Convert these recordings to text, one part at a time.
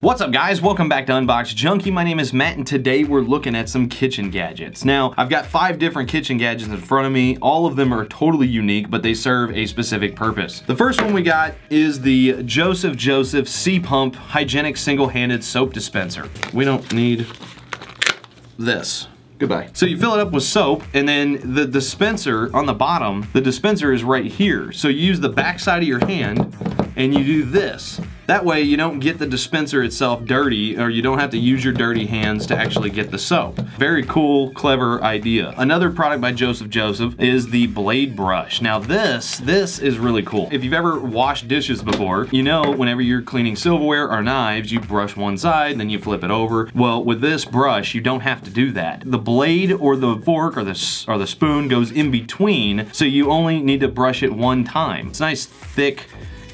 What's up guys, welcome back to Unbox Junkie. My name is Matt and today we're looking at some kitchen gadgets. Now, I've got 5 different kitchen gadgets in front of me. All of them are totally unique, but they serve a specific purpose. The first one we got is the Joseph C-Pump Hygienic Single-Handed Soap Dispenser. We don't need this. Goodbye. So you fill it up with soap, and then the dispenser on the bottom, the dispenser is right here. So you use the back side of your hand and you do this. That way you don't get the dispenser itself dirty, or you don't have to use your dirty hands to actually get the soap. Very cool, clever idea. Another product by Joseph is the blade brush. Now this is really cool. If you've ever washed dishes before, you know whenever you're cleaning silverware or knives, you brush one side, then you flip it over. Well, with this brush, you don't have to do that. The blade or the fork or the spoon goes in between, so you only need to brush it one time. It's nice, thick,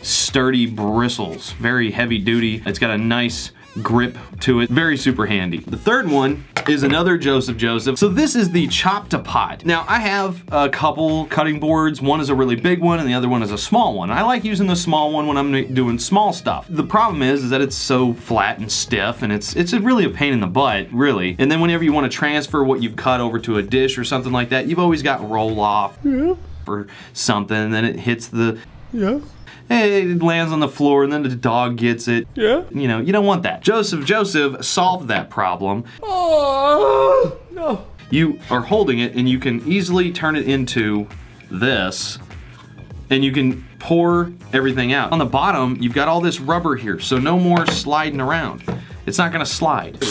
sturdy bristles, very heavy duty. It's got a nice grip to it, very super handy. The third one is another Joseph. So this is the chop to pot. Now I have a couple cutting boards. One is a really big one and the other one is a small one. I like using the small one when I'm doing small stuff. The problem is that it's so flat and stiff, and it's really a pain in the butt, really. And then whenever you want to transfer what you've cut over to a dish or something like that, you've always got roll off or something, and then it hits the it lands on the floor and then the dog gets it. You know, you don't want that. Joseph solved that problem. Oh, no. You are holding it and you can easily turn it into this, and you can pour everything out. On the bottom, you've got all this rubber here, so no more sliding around. It's not gonna slide.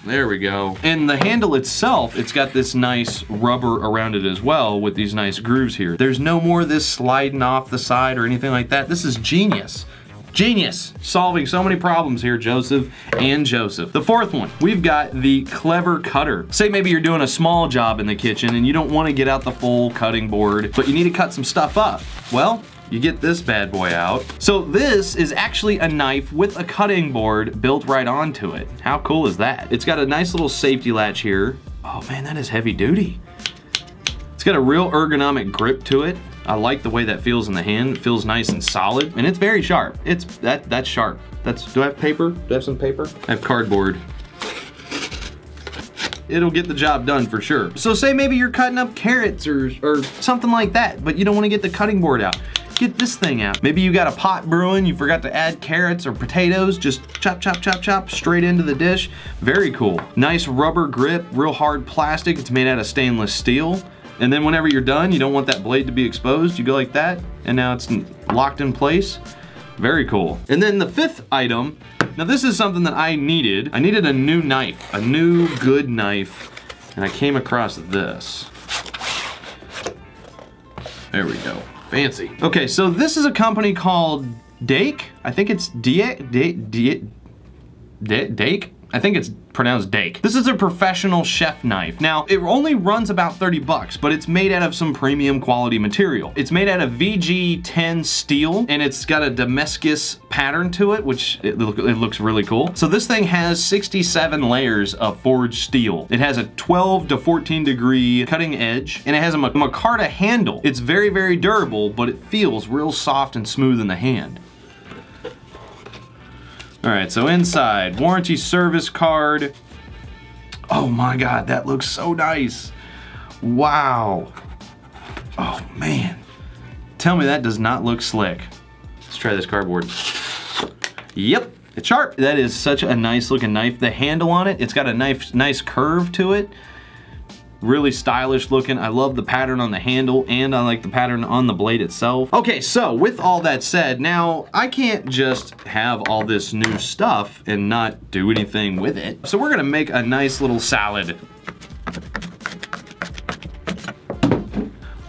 There we go. And the handle itself, it's got this nice rubber around it as well with these nice grooves here. There's no more of this sliding off the side or anything like that. This is genius. Genius. Solving so many problems here, Joseph. The fourth one, we've got the clever cutter. Say maybe you're doing a small job in the kitchen and you don't want to get out the full cutting board, but you need to cut some stuff up. Well, you get this bad boy out. So this is actually a knife with a cutting board built right onto it. How cool is that? It's got a nice little safety latch here. Oh man, that is heavy duty. It's got a real ergonomic grip to it. I like the way that feels in the hand. It feels nice and solid, and it's very sharp. That's sharp. Do I have paper? Do I have some paper? I have cardboard. It'll get the job done for sure. So say maybe you're cutting up carrots or something like that, but you don't want to get the cutting board out. Get this thing out. Maybe you got a pot brewing, you forgot to add carrots or potatoes, just chop, chop, chop, chop, straight into the dish. Very cool. Nice rubber grip, real hard plastic. It's made out of stainless steel. And then whenever you're done, you don't want that blade to be exposed. You go like that, and now it's locked in place. Very cool. And then the fifth item, now this is something that I needed. I needed a new knife, a new good knife, and I came across this. There we go. Fancy. Okay, so this is a company called Dake. I think it's Dake. I think it's pronounced Dake. This is a professional chef knife. Now, it only runs about 30 bucks, but it's made out of some premium quality material. It's made out of VG10 steel, and it's got a Damascus pattern to it, which it looks really cool. So this thing has 67 layers of forged steel. It has a 12 to 14 degree cutting edge, and it has a micarta handle. It's very, very durable, but it feels real soft and smooth in the hand. All right, so inside, warranty service card. Oh my God, that looks so nice. Wow. Oh man. Tell me that does not look slick. Let's try this cardboard. Yep, it's sharp. That is such a nice looking knife. The handle on it, it's got a nice curve to it. Really stylish looking. I love the pattern on the handle, and I like the pattern on the blade itself. Okay, so with all that said, now I can't just have all this new stuff and not do anything with it. So we're gonna make a nice little salad.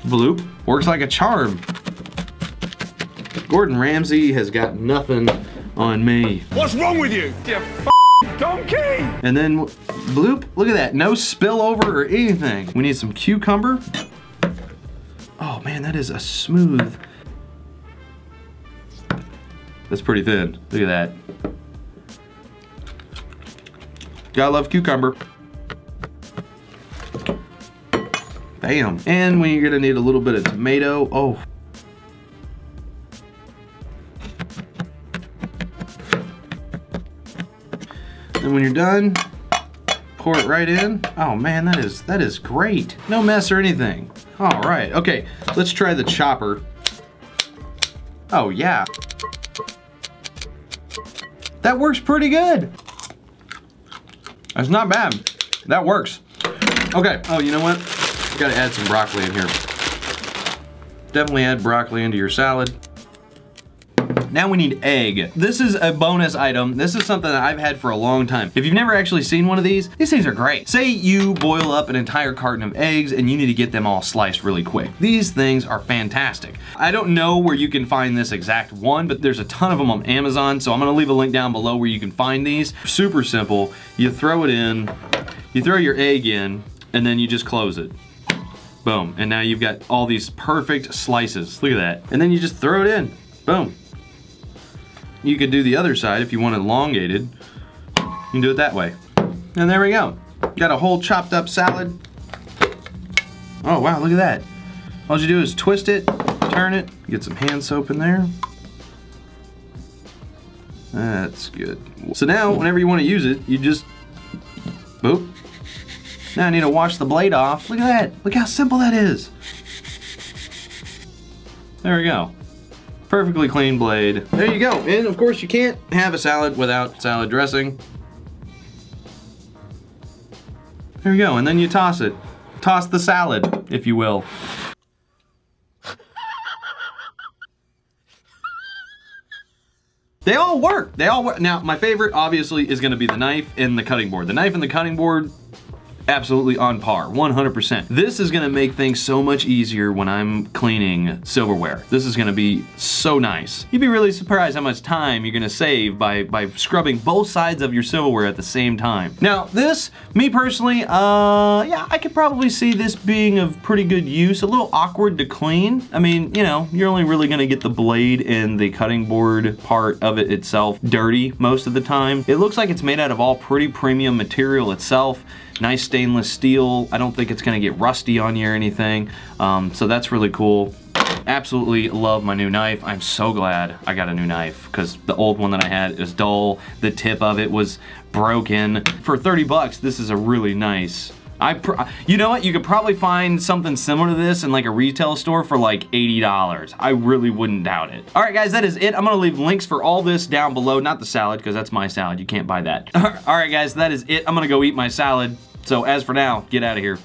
Bloop, works like a charm. Gordon Ramsay has got nothing on me. What's wrong with you? You donkey! And then bloop, look at that, no spillover or anything. We need some cucumber. Oh man, that is a smooth. That's pretty thin, look at that. Gotta love cucumber. Bam. And you're gonna need a little bit of tomato. Oh. And when you're done, pour it right in. Oh man, that is great. No mess or anything. All right, okay, let's try the chopper. Oh yeah. That works pretty good. That's not bad. That works. Okay, oh, you know what? Gotta add some broccoli in here. Definitely add broccoli into your salad. Now we need egg. This is a bonus item. This is something that I've had for a long time. If you've never actually seen one of these things are great. Say you boil up an entire carton of eggs and you need to get them all sliced really quick. These things are fantastic. I don't know where you can find this exact one, but there's a ton of them on Amazon, so I'm gonna leave a link down below where you can find these. Super simple. You throw it in, you throw your egg in, and then you just close it. Boom, and now you've got all these perfect slices. Look at that. And then you just throw it in, boom. You could do the other side if you want it elongated. You can do it that way. And there we go. Got a whole chopped up salad. Oh wow, look at that. All you do is twist it, turn it, get some hand soap in there. That's good. So now, whenever you want to use it, you just, boop. Now I need to wash the blade off. Look at that. Look how simple that is. There we go. Perfectly clean blade. There you go. And of course you can't have a salad without salad dressing. There you go. And then you toss it. Toss the salad, if you will. They all work. They all work. Now, my favorite obviously is gonna be the knife and the cutting board. The knife and the cutting board, absolutely on par, 100%. This is gonna make things so much easier when I'm cleaning silverware. This is gonna be so nice. You'd be really surprised how much time you're gonna save by scrubbing both sides of your silverware at the same time. Now this, me personally, yeah, I could probably see this being of pretty good use. A little awkward to clean. I mean, you know, you're only really gonna get the blade and the cutting board part of it itself dirty most of the time. It looks like it's made out of all pretty premium material itself. Nice stainless steel. I don't think it's gonna get rusty on you or anything. So that's really cool. Absolutely love my new knife. I'm so glad I got a new knife because the old one that I had is dull. The tip of it was broken. For 30 bucks, this is a really nice. You know what? You could probably find something similar to this in like a retail store for like $80. I really wouldn't doubt it. All right, guys, that is it. I'm gonna leave links for all this down below. Not the salad, because that's my salad. You can't buy that. All right, guys, that is it. I'm gonna go eat my salad. So as for now, get out of here.